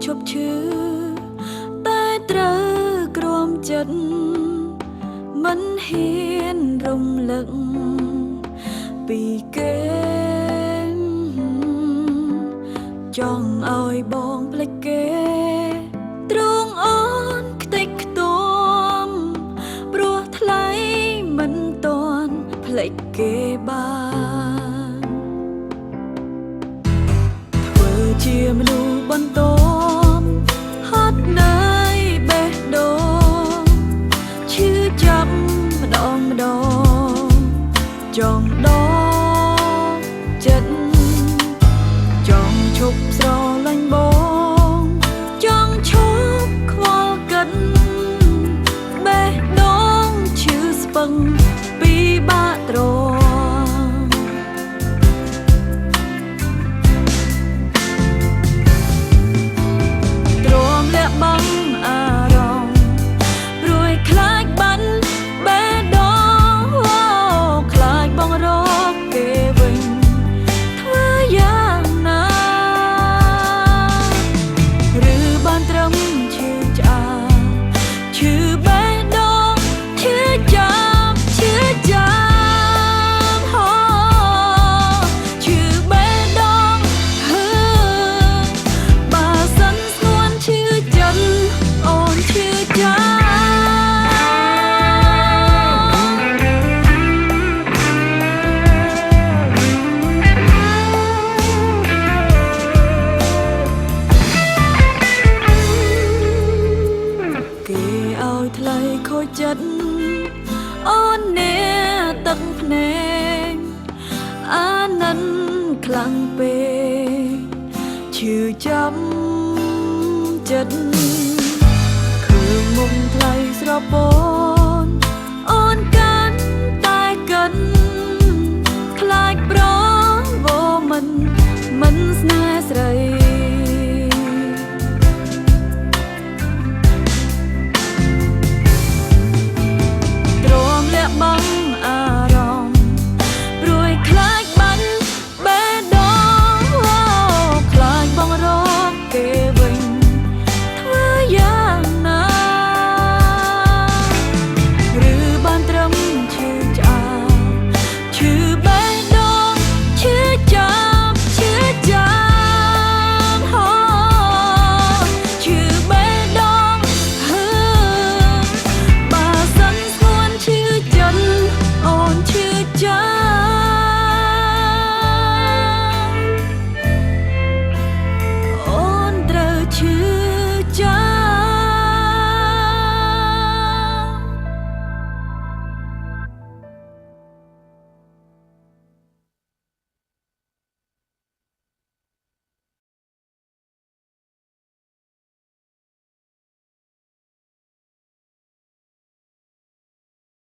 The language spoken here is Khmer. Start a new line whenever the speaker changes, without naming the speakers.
ឈប់ឈឺតែត្រូវក្រំចិត្តមិនហ៊ានរំលឹកពីគេចង់ឲ្យបងភ្លេចគេទ្រង់អូនខ្ទេចខ្ទាំព្រោះថ្លៃមិនទាន់ភ្លេចគេបានធ្វើជាមនុស្សបន្តហត់នឿយបេះដូងឈឺចាប់ម្ដងចង់ដកចិត្តចង់ឈប់ស្រឡាញ់បងចង់ឈប់ខ្វល់កិនបេះដូងឈឺស្ពឹងពីបាក់ទ្រាំលាក់បាំងអារម្មណ៍ព្រួយខ្លាចបាត់បេះដូងខ្លាចបងរកគេវិញធ្វើយ៉ាងណាឬបានត្រឹមឈឺឆ្អាឈឺបេះដូងឈឺចាប់ឈឺចាប់ឈឺបេះដូងបើសិនស្ងួនឈឺចិត្តអូនឈឺចាប់គេឲ្យថ្លៃខូចចិត្តអូនអ្នកទឹកភ្នែកអាណិនខ្លាំងពេកឈឺចាប់